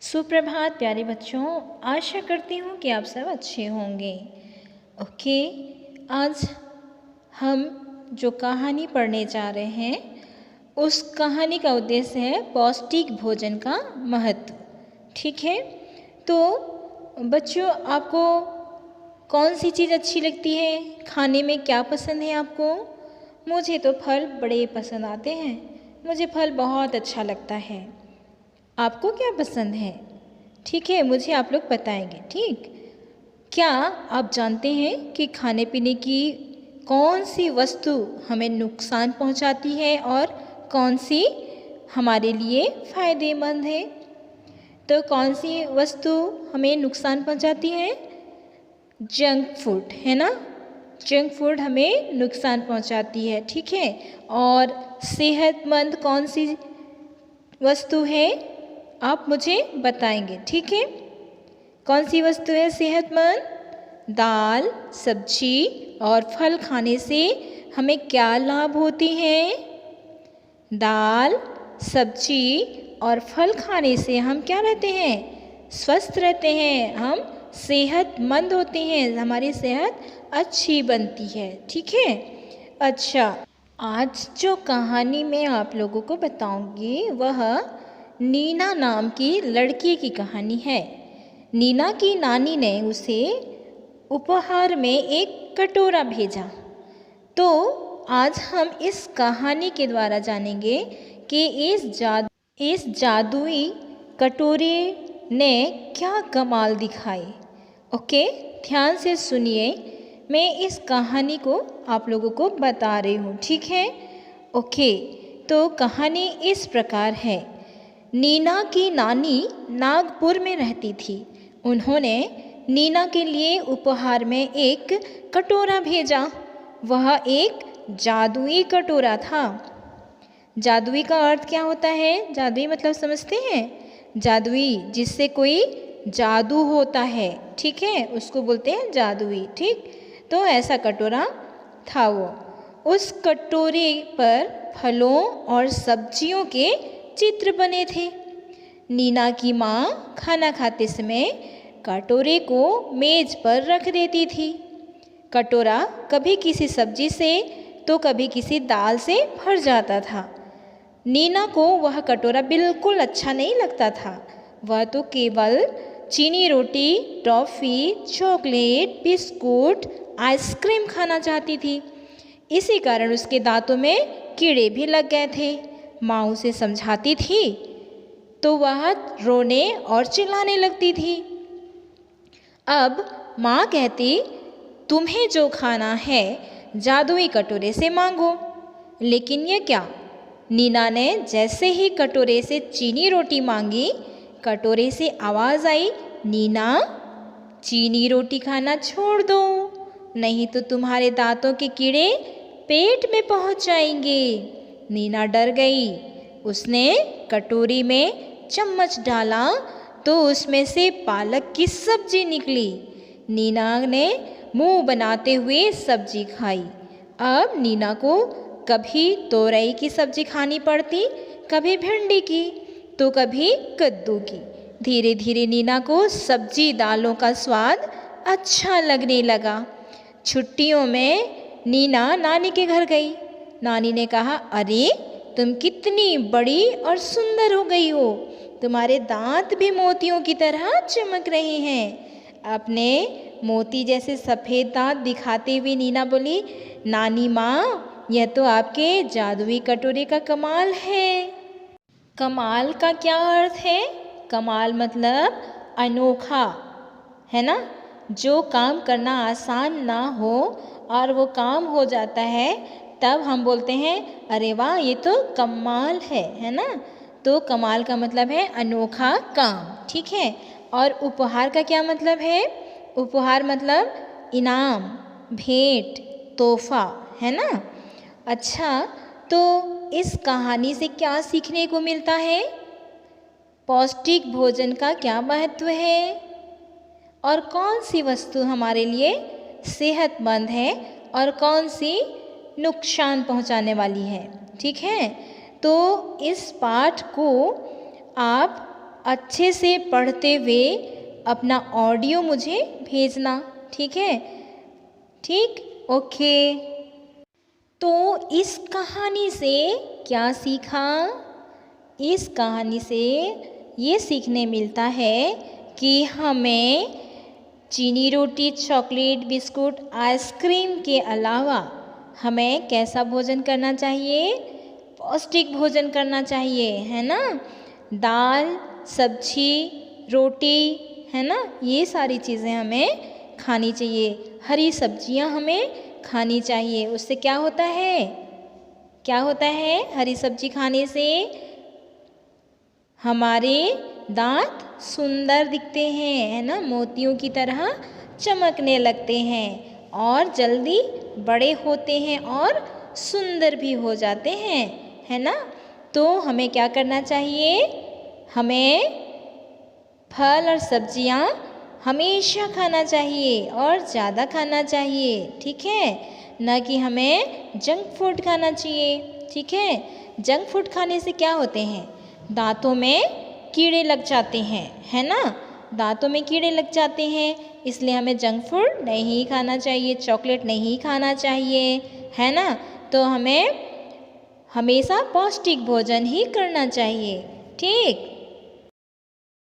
सुप्रभात प्यारे बच्चों। आशा करती हूँ कि आप सब अच्छे होंगे। ओके, आज हम जो कहानी पढ़ने जा रहे हैं उस कहानी का उद्देश्य है पौष्टिक भोजन का महत्व। ठीक है, तो बच्चों आपको कौन सी चीज़ अच्छी लगती है? खाने में क्या पसंद है आपको? मुझे तो फल बड़े पसंद आते हैं। मुझे फल बहुत अच्छा लगता है। आपको क्या पसंद है? ठीक है, मुझे आप लोग बताएंगे। ठीक, क्या आप जानते हैं कि खाने पीने की कौन सी वस्तु हमें नुकसान पहुंचाती है और कौन सी हमारे लिए फ़ायदेमंद है? तो कौन सी वस्तु हमें नुकसान पहुंचाती है? जंक फूड, है ना। जंक फूड हमें नुकसान पहुंचाती है। ठीक है, और सेहतमंद कौन सी वस्तु है आप मुझे बताएंगे। ठीक है, कौन सी वस्तु है सेहतमंद? दाल, सब्जी और फल खाने से हमें क्या लाभ होते हैं? दाल, सब्जी और फल खाने से हम क्या रहते हैं? स्वस्थ रहते हैं, हम सेहतमंद होते हैं, हमारी सेहत अच्छी बनती है। ठीक है, अच्छा, आज जो कहानी मैं आप लोगों को बताऊंगी वह नीना नाम की लड़की की कहानी है। नीना की नानी ने उसे उपहार में एक कटोरा भेजा। तो आज हम इस कहानी के द्वारा जानेंगे कि इस जादुई कटोरे ने क्या कमाल दिखाए। ओके, ध्यान से सुनिए, मैं इस कहानी को आप लोगों को बता रही हूँ। ठीक है, ओके, तो कहानी इस प्रकार है। नीना की नानी नागपुर में रहती थी। उन्होंने नीना के लिए उपहार में एक कटोरा भेजा। वह एक जादुई कटोरा था। जादुई का अर्थ क्या होता है? जादुई मतलब समझते हैं? जादुई जिससे कोई जादू होता है, ठीक है, उसको बोलते हैं जादुई। ठीक, तो ऐसा कटोरा था वो। उस कटोरे पर फलों और सब्जियों के चित्र बने थे। नीना की माँ खाना खाते समय कटोरे को मेज पर रख देती थी। कटोरा कभी किसी सब्जी से तो कभी किसी दाल से भर जाता था। नीना को वह कटोरा बिल्कुल अच्छा नहीं लगता था। वह तो केवल चीनी रोटी, टॉफ़ी, चॉकलेट, बिस्कुट, आइसक्रीम खाना चाहती थी। इसी कारण उसके दांतों में कीड़े भी लग गए थे। माँ उसे समझाती थी तो वह रोने और चिल्लाने लगती थी। अब माँ कहती, तुम्हें जो खाना है जादुई कटोरे से मांगो। लेकिन ये क्या? नीना ने जैसे ही कटोरे से चीनी रोटी मांगी, कटोरे से आवाज़ आई, नीना, चीनी रोटी खाना छोड़ दो, नहीं तो तुम्हारे दांतों के कीड़े पेट में पहुंच जाएंगे। नीना डर गई। उसने कटोरी में चम्मच डाला तो उसमें से पालक की सब्जी निकली। नीना ने मुंह बनाते हुए सब्जी खाई। अब नीना को कभी तोरई की सब्जी खानी पड़ती, कभी भिंडी की, तो कभी कद्दू की। धीरे धीरे नीना को सब्जी दालों का स्वाद अच्छा लगने लगा। छुट्टियों में नीना नानी के घर गई। नानी ने कहा, अरे तुम कितनी बड़ी और सुंदर हो गई हो, तुम्हारे दांत भी मोतियों की तरह चमक रहे हैं। अपने मोती जैसे सफ़ेद दांत दिखाते हुए नीना बोली, नानी माँ, यह तो आपके जादुई कटोरे का कमाल है। कमाल का क्या अर्थ है? कमाल मतलब अनोखा, है ना। जो काम करना आसान ना हो और वो काम हो जाता है, तब हम बोलते हैं, अरे वाह, ये तो कमाल है ना। तो कमाल का मतलब है अनोखा काम। ठीक है, और उपहार का क्या मतलब है? उपहार मतलब इनाम, भेंट, तोहफा, है ना। अच्छा, तो इस कहानी से क्या सीखने को मिलता है? पौष्टिक भोजन का क्या महत्व है और कौन सी वस्तु हमारे लिए सेहतमंद है और कौन सी नुकसान पहुंचाने वाली है। ठीक है, तो इस पाठ को आप अच्छे से पढ़ते हुए अपना ऑडियो मुझे भेजना, ठीक है? ठीक, ओके। तो इस कहानी से क्या सीखा? इस कहानी से ये सीखने मिलता है कि हमें चीनी रोटी, चॉकलेट, बिस्कुट, आइसक्रीम के अलावा हमें कैसा भोजन करना चाहिए? पौष्टिक भोजन करना चाहिए, है ना? दाल, सब्जी, रोटी, है ना? ये सारी चीज़ें हमें खानी चाहिए। हरी सब्जियां हमें खानी चाहिए। उससे क्या होता है? क्या होता है हरी सब्जी खाने से? हमारे दांत सुंदर दिखते हैं, है ना? मोतियों की तरह चमकने लगते हैं और जल्दी बड़े होते हैं और सुंदर भी हो जाते हैं, है ना? तो हमें क्या करना चाहिए? हमें फल और सब्जियां हमेशा खाना चाहिए और ज़्यादा खाना चाहिए, ठीक है? न कि हमें जंक फूड खाना चाहिए, ठीक है? जंक फूड खाने से क्या होते हैं? दांतों में कीड़े लग जाते हैं, है ना? दांतों में कीड़े लग जाते हैं, इसलिए हमें जंक फूड नहीं खाना चाहिए, चॉकलेट नहीं खाना चाहिए, है ना? तो हमें हमेशा पौष्टिक भोजन ही करना चाहिए, ठीक?